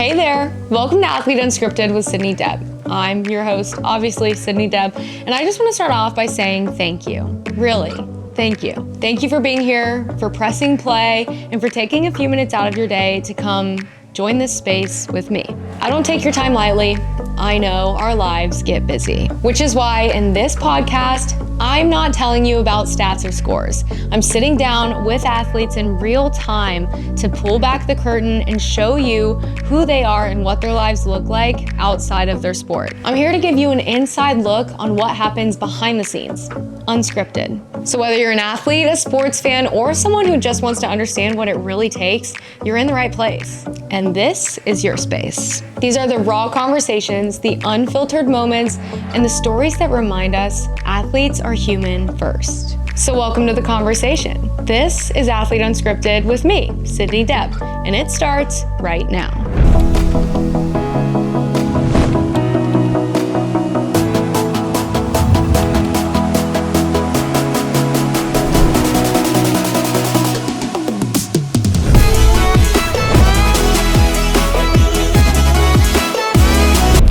Hey there, welcome to Athlete Unscripted with Sidney Deb. I'm your host, obviously, Sidney Deb, and I just want to start off by saying thank you. Really, thank you. Thank you for being here, for pressing play, and for taking a few minutes out of your day to come join this space with me. I don't take your time lightly. I know our lives get busy, which is why in this podcast, I'm not telling you about stats or scores. I'm sitting down with athletes in real time to pull back the curtain and show you who they are and what their lives look like outside of their sport. I'm here to give you an inside look on what happens behind the scenes, unscripted. So whether you're an athlete, a sports fan, or someone who just wants to understand what it really takes, you're in the right place. And this is your space. These are the raw conversations, the unfiltered moments, and the stories that remind us athletes are human first. So welcome to the conversation. This is Athlete Unscripted with me, Sidney Deb, and it starts right now.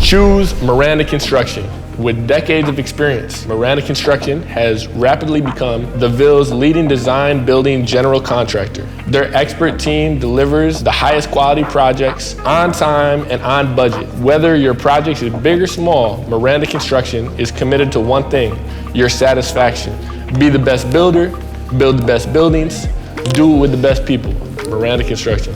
Choose Miranda Construction. With decades of experience, Miranda Construction has rapidly become the Ville's leading design building general contractor. Their expert team delivers the highest quality projects on time and on budget. Whether your project is big or small, Miranda Construction is committed to one thing, your satisfaction. Be the best builder, build the best buildings, do it with the best people. Miranda Construction.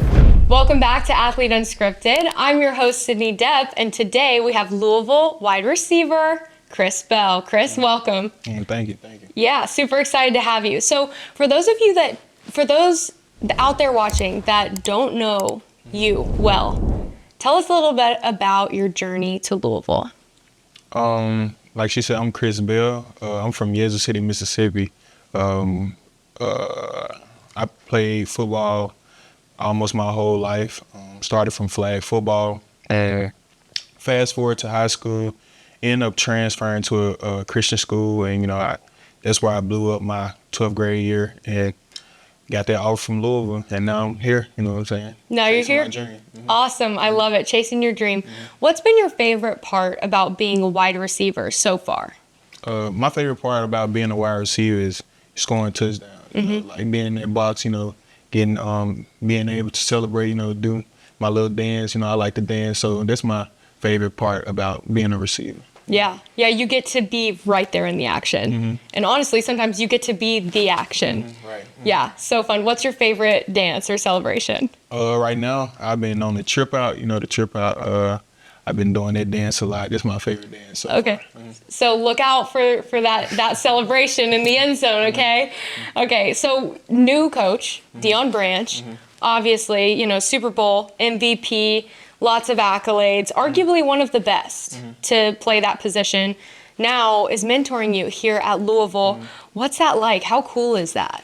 Welcome back to Athlete Unscripted. I'm your host, Sidney Deb, and today we have Louisville wide receiver, Chris Bell. Chris, welcome. Thank you. Yeah, super excited to have you. So for those out there watching that don't know you well, tell us a little bit about your journey to Louisville. Like she said, I'm Chris Bell. I'm from Yazoo City, Mississippi. I played football almost my whole life. Started from flag football, and fast forward to high school, ended up transferring to a Christian school, and that's where I blew up my 12th grade year and got that offer from Louisville, and now I'm here. You know what I'm saying? Now you're here. Awesome, I love it. Chasing your dream. What's been your favorite part about being a wide receiver so far? My favorite part about being a wide receiver is scoring touchdowns. Like being in that box, getting being able to celebrate, do my little dance. I like to dance, so that's my favorite part about being a receiver. Yeah, you get to be right there in the action. And honestly, sometimes you get to be the action. Right. Yeah, so fun. What's your favorite dance or celebration? Right now, I've been on the trip out. The trip out. I've been doing that dance a lot. That's my favorite dance. Okay. So look out for that celebration in the end zone, okay? Okay, so new coach, Deion Branch, obviously, Super Bowl MVP, lots of accolades, arguably one of the best to play that position, now is mentoring you here at Louisville. What's that like? How cool is that?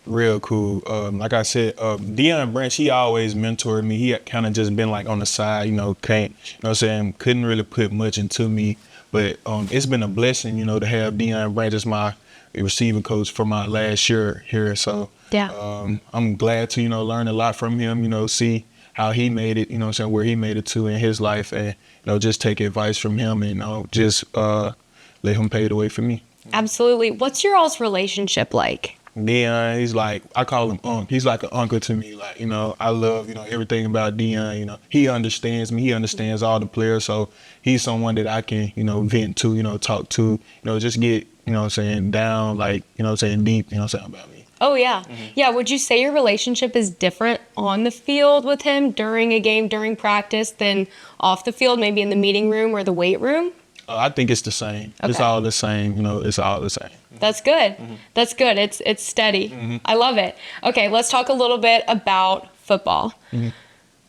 Real cool. Like I said, Deion Branch, he always mentored me. He had kind of just been like on the side, couldn't really put much into me. But it's been a blessing, to have Deion Branch as my receiving coach for my last year here. So I'm glad to, learn a lot from him, see how he made it, where he made it to in his life, and, just take advice from him and just let him pave the way for me. Absolutely. What's your all's relationship like? Deion, he's like, I call him Unc. He's like an uncle to me. Like, I love, everything about Deion. He understands me. He understands all the players. So he's someone that I can, vent to, talk to, just get, down, like, deep, about me. Oh, yeah. Yeah, would you say your relationship is different on the field with him during a game, during practice, than off the field, maybe in the meeting room or the weight room? I think it's the same. Okay. It's all the same. It's all the same. That's good. That's good. It's steady. I love it. Okay, let's talk a little bit about football.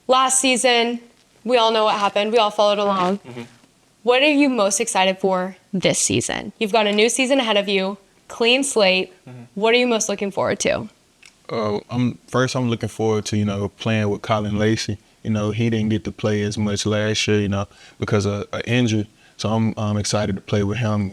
Last season, we all know what happened. We all followed along. What are you most excited for this season? You've got a new season ahead of you, clean slate. What are you most looking forward to? I'm looking forward to, playing with Colin Lacey. He didn't get to play as much last year, because of an injury. So I'm excited to play with him.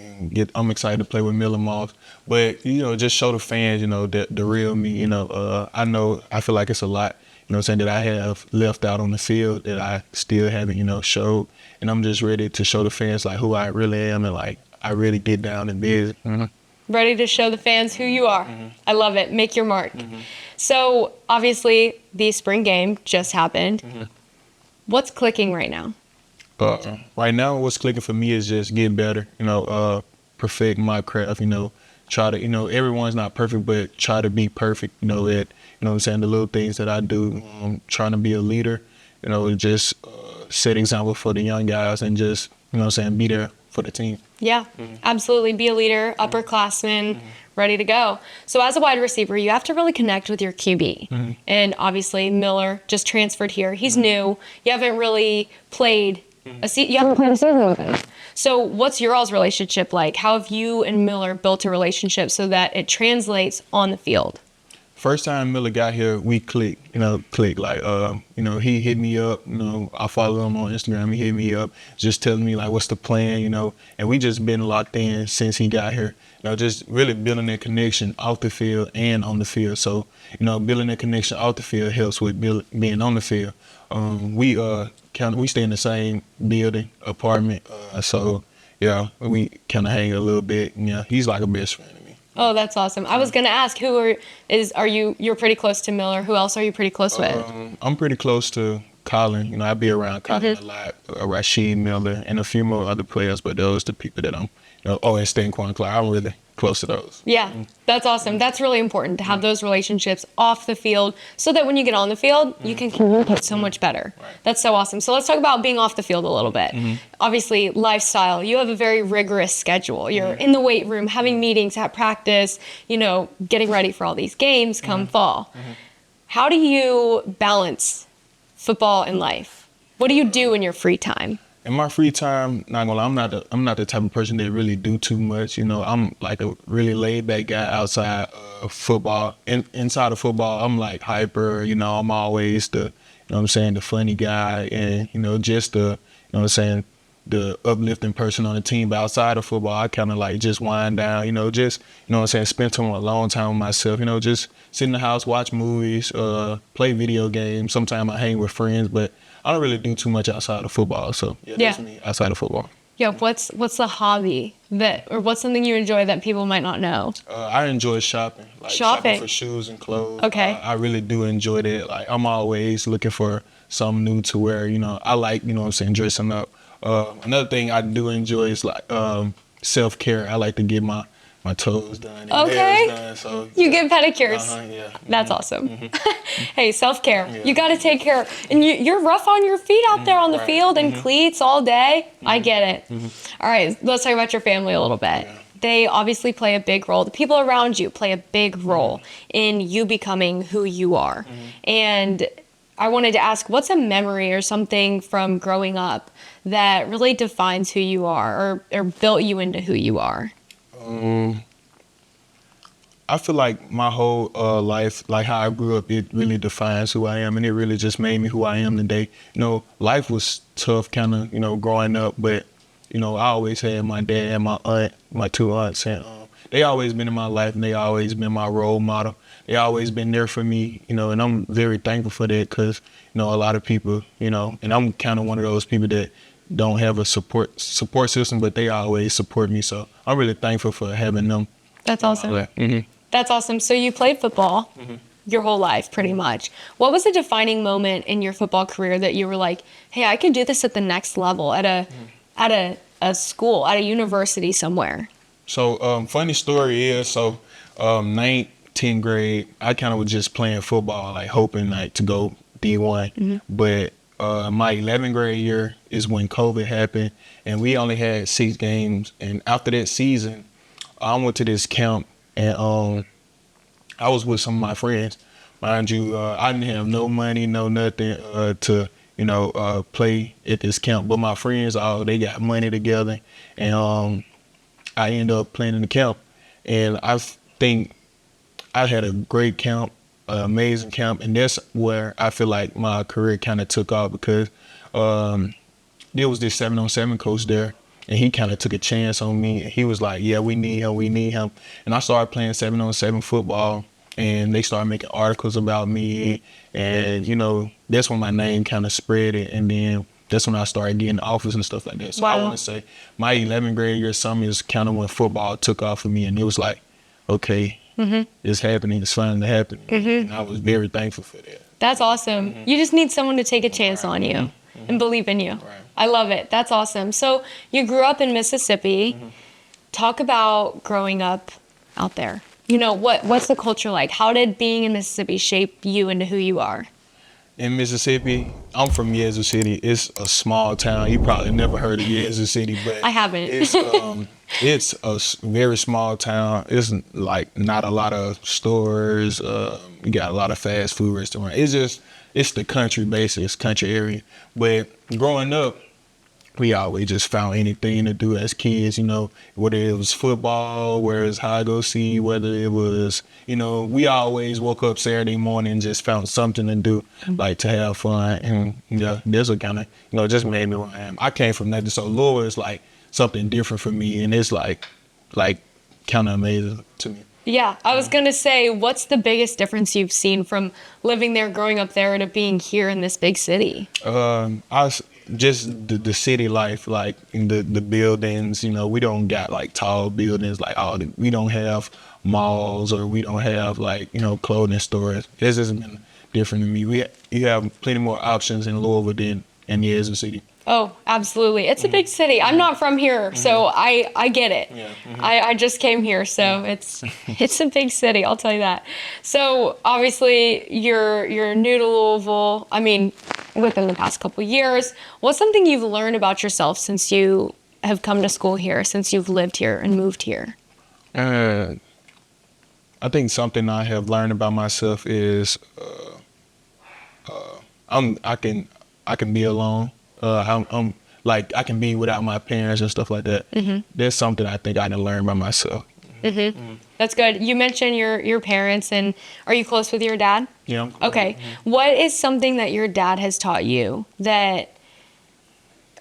I'm excited to play with Miller Moss. But, just show the fans, the real me. I feel like it's a lot, know what I'm saying, that I have left out on the field that I still haven't, showed. And I'm just ready to show the fans like who I really am and like I really get down and busy. Ready to show the fans who you are. I love it. Make your mark. So obviously the spring game just happened. What's clicking right now? Right now, what's clicking for me is just get better, perfect my craft, try to, everyone's not perfect, but try to be perfect, at, what I'm saying, the little things that I do, trying to be a leader, just set example for the young guys and just, what I'm saying, be there for the team. Yeah, absolutely. Be a leader, upperclassman, ready to go. So as a wide receiver, you have to really connect with your QB. And obviously Miller just transferred here. He's new. You haven't really played a season with him. So what's your all's relationship like? How have you and Miller built a relationship so that it translates on the field? First time Miller got here, we clicked, like, he hit me up, I follow him on Instagram, he hit me up, just telling me, like, what's the plan, and we just been locked in since he got here, just really building that connection off the field and on the field. So, building that connection off the field helps with being on the field. We stay in the same building, apartment, so, we kind of hang a little bit, he's like a best friend to me. Oh, that's awesome. I was going to ask, you're pretty close to Miller. Who else are you pretty close with? I'm pretty close to Colin. I be around Colin a lot, Rashid Miller, and a few more other players, but those the people that I'm, and Stanquan Clark. I'm really close to those. Yeah, that's awesome. That's really important to have those relationships off the field so that when you get on the field, you can communicate so much better. Right. That's so awesome. So let's talk about being off the field a little bit. Obviously, lifestyle. You have a very rigorous schedule. You're in the weight room, having meetings at practice, getting ready for all these games come fall. How do you balance football and life? What do you do in your free time? In my free time, not gonna lie, I'm not the type of person that really do too much. I'm like a really laid back guy outside of football. Inside of football, I'm like hyper. I'm always the, the funny guy, and just the, the uplifting person on the team. But outside of football, I kind of like just wind down. Spend time a long time with myself. Just sit in the house, watch movies, play video games. Sometimes I hang with friends, but I don't really do too much outside of football, so that's me outside of football. Yeah, what's the hobby or what's something you enjoy that people might not know? I enjoy shopping, like shopping for shoes and clothes. Okay. I really do enjoy that. Like I'm always looking for something new to wear. I like, dressing up. Another thing I do enjoy is like self-care. I like to get my toes done and nails done. So you get pedicures. Yeah. That's awesome. Hey, self-care. Yeah. You got to take care. And you're rough on your feet out there on the field and cleats all day. I get it. All right, let's talk about your family a little bit. Yeah. They obviously play a big role. The people around you play a big role in you becoming who you are. And I wanted to ask, what's a memory or something from growing up that really defines who you are or built you into who you are? I feel like my whole life, like how I grew up, it really defines who I am, and it really just made me who I am today. Life was tough kind of, growing up, but, I always had my dad and my aunt, my two aunts, and they always been in my life, and they always been my role model. They always been there for me, and I'm very thankful for that because, a lot of people, and I'm kind of one of those people that don't have a support system, but they always support me. So I'm really thankful for having them. That's awesome. That's awesome. So you played football your whole life, pretty much. What was a defining moment in your football career that you were like, hey, I could do this at the next level at a school, at a university somewhere? So funny story is, 9th, 10th grade, I kind of was just playing football, like hoping like to go D1. But my 11th grade year is when COVID happened, and we only had 6 games. And after that season, I went to this camp, and I was with some of my friends. Mind you, I didn't have no money, no nothing to play at this camp. But my friends, they got money together, and I ended up playing in the camp. And I think I had a great camp. Amazing camp, and that's where I feel like my career kind of took off because there was this 7-on-7 coach there, and he kind of took a chance on me. He was like, "Yeah, we need him, we need him." And I started playing 7-on-7 football, and they started making articles about me, and you know, that's when my name kind of spread it, and then that's when I started getting offers and stuff like that. So I want to say my 11th grade year summer is kind of when football took off for me, and it was like, okay, it's happening, it's finally happening, and I was very thankful for that. That's awesome. You just need someone to take a chance on you and believe in you. I love it. That's awesome. So you grew up in Mississippi. Talk about growing up out there. You know, what's the culture like? How did being in Mississippi shape you into who you are? In Mississippi, I'm from Yazoo City. It's a small town. You probably never heard of Yazoo City, but I haven't. It's a very small town. It's like not a lot of stores. We got a lot of fast food restaurants. It's the country basically. It's country area. But growing up, we always just found anything to do as kids, you know, whether it was football, whether it was hide go see, whether it was, you know, we always woke up Saturday morning and just found something to do, like to have fun. And, you know, this what kind of, you know, just made me what I am. I came from nothing, so Louisville is like something different for me, and it's like kind of amazing to me. Yeah, I was going to say, what's the biggest difference you've seen from living there, growing up there, to being here in this big city? Just the city life, like in the buildings, you know, we don't got like tall buildings, like we don't have malls, or we don't have like, you know, clothing stores. This has been different to me. You have plenty more options in Louisville than in Yazoo City. Oh, absolutely. It's a big city. I'm not from here, so I get it. Yeah. I just came here, so it's a big city, I'll tell you that. So obviously you're new to Louisville. I mean, within the past couple of years, what's something you've learned about yourself since you have come to school here, since you've lived here and moved here? I think something I have learned about myself is I can be alone. I'm like, I can be without my parents and stuff like that. That's something I think I can learn by myself. That's good. You mentioned your parents, and are you close with your dad? Yeah. Okay. What is something that your dad has taught you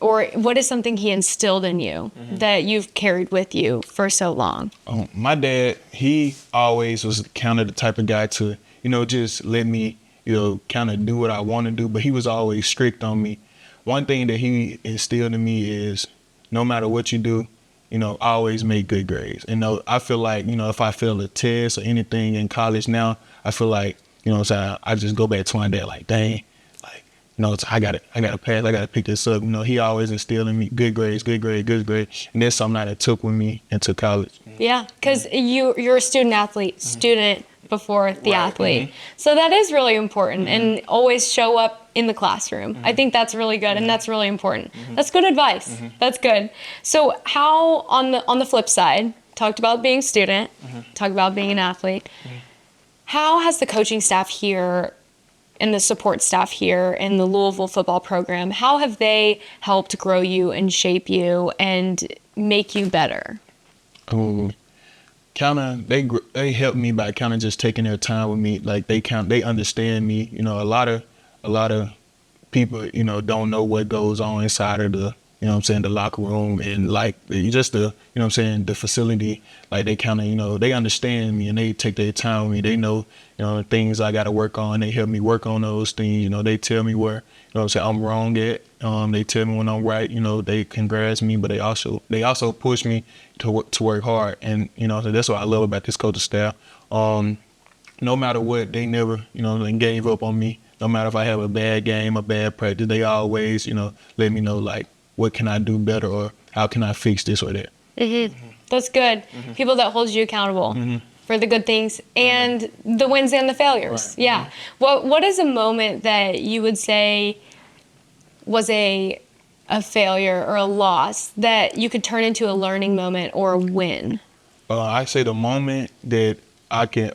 or what is something he instilled in you that you've carried with you for so long? My dad, he always was kind of the type of guy to, you know, just let me, you know, kind of do what I want to do, but he was always strict on me. One thing that he instilled in me is no matter what you do, you know, always make good grades. And I feel like, you know, if I fail a test or anything in college now, I feel like, you know what I'm saying, I just go back to my dad like, dang, like, you know, I gotta pass, I gotta pick this up. You know, he always instilled in me good grades. And that's something that I took with me into college. Yeah, because you're a student athlete, student before the athlete. So that is really important, and always show up in the classroom. I think that's really good, and that's really important. That's good advice. That's good. So how, on the flip side, talked about being a student, talked about being an athlete. How has the coaching staff here and the support staff here in the Louisville football program, how have they helped grow you and shape you and make you better? They helped me by kind of just taking their time with me. Like they understand me. You know, a lot of people, you know, don't know what goes on inside of the, you know what I'm saying, the locker room, and like just the, you know what I'm saying, the facility. Like they kind of, you know, they understand me and they take their time with me. They know, you know, things I got to work on. They help me work on those things. You know, they tell me where, you know what I'm saying, I'm wrong at. They tell me when I'm right. You know, they congrats me, but they also push me to work hard. And, you know, so that's what I love about this coaching staff. No matter what, they never, you know, they gave up on me. No matter if I have a bad game, a bad practice, they always, you know, let me know, like, what can I do better, or how can I fix this or that. That's good. People that hold you accountable for the good things and the wins and the failures. Right. Yeah. What is a moment that you would say was a failure or a loss that you could turn into a learning moment or a win? I say the moment that I can,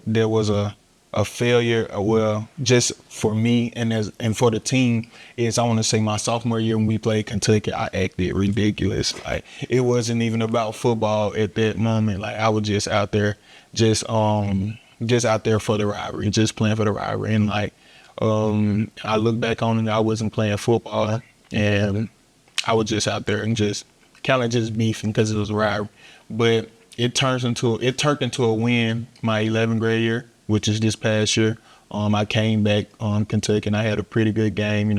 there was a failure, well, just for me and for the team, is I want to say my sophomore year when we played Kentucky, I acted ridiculous. Like, it wasn't even about football at that moment. Like, I was just out there, just out there for the rivalry, just playing for the rivalry. And like, I look back on it, I wasn't playing football, and I was just out there and just kind of just beefing because it was a rivalry. But it turned into a win my 11th grade year. which is this past year. I came back Kentucky and I had a pretty good game.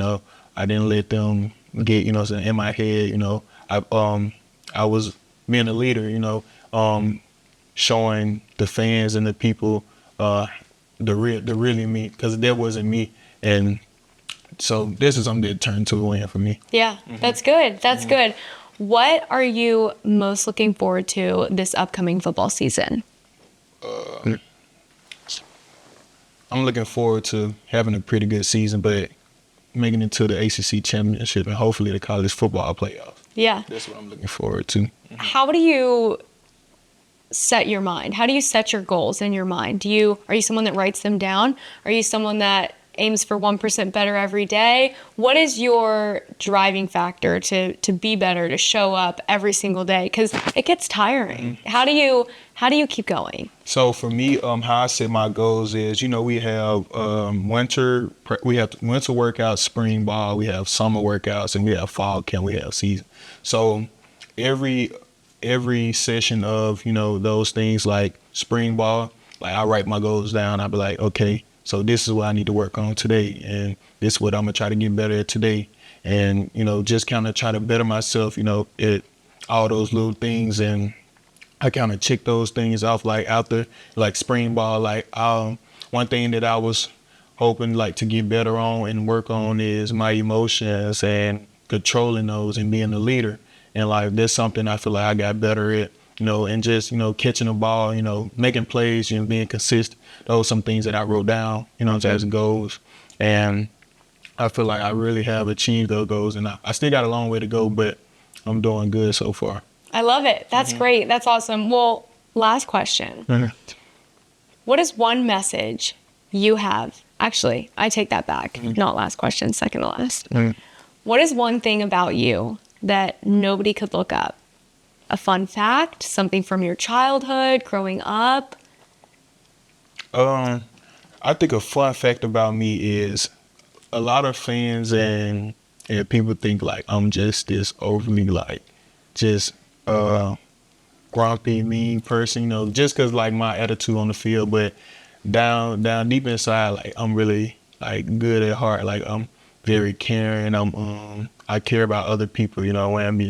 I didn't let them get in my head. I was being a leader. Showing the fans and the people the really me, because that wasn't me. And so this is something that turned to a win for me. Yeah, that's good. That's good. What are you most looking forward to this upcoming football season? I'm looking forward to having a pretty good season, but making it to the ACC championship and hopefully the college football playoff. Yeah. That's what I'm looking forward to. How do you set your mind? How do you set your goals in your mind? Are you someone that writes them down? Are you someone that aims for 1% better every day? What is your driving factor to be better, to show up every single day? Because it gets tiring. How do you keep going? So for me, how I set my goals is, we have winter workouts, spring ball, we have summer workouts, and we have fall camp, we have season. So every session of, those things like spring ball, like I write my goals down. I'll be like, okay, so this is what I need to work on today. And this is what I'm going to try to get better at today. And, just kind of try to better myself, at all those little things. And I kind of check those things off, like after, like spring ball, like one thing that I was hoping like to get better on and work on is my emotions and controlling those and being a leader. And like, that's something I feel like I got better at, and just, catching the ball, making plays, being consistent. Those are some things that I wrote down, as goals. And I feel like I really have achieved those goals. And I still got a long way to go, but I'm doing good so far. I love it. That's great. That's awesome. Well, last question. What is one message you have? Actually, I take that back. Not last question, second to last. What is one thing about you that nobody could look up? A fun fact, something from your childhood, growing up? I think a fun fact about me is a lot of fans and people think like I'm just this overly like just grumpy, mean person, just because like my attitude on the field, but down deep inside, like I'm really like good at heart. Like I'm very caring. I care about other people,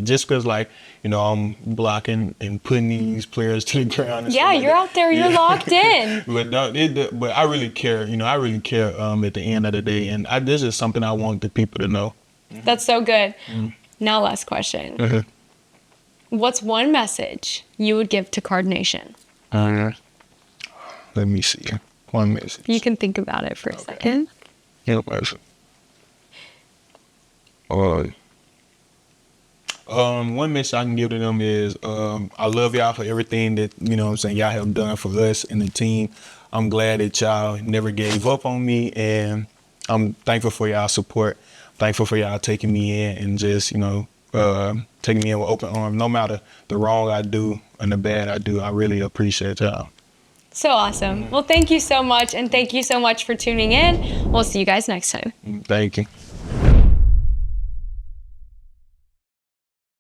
just because like, I'm blocking and putting these players to the ground. And yeah, you're out there, you're locked in. But I really care, I really care at the end of the day. And this is something I want the people to know. That's so good. Now last question. What's one message you would give to Card Nation? Let me see. One message. You can think about it for a second. Yeah, one message I can give to them is I love y'all for everything that, y'all have done for us and the team. I'm glad that y'all never gave up on me, and I'm thankful for y'all support. Thankful for y'all taking me in and just, taking me in with open arms. No matter the wrong I do and the bad I do, I really appreciate y'all. So awesome. Well, thank you so much, and thank you so much for tuning in. We'll see you guys next time. Thank you.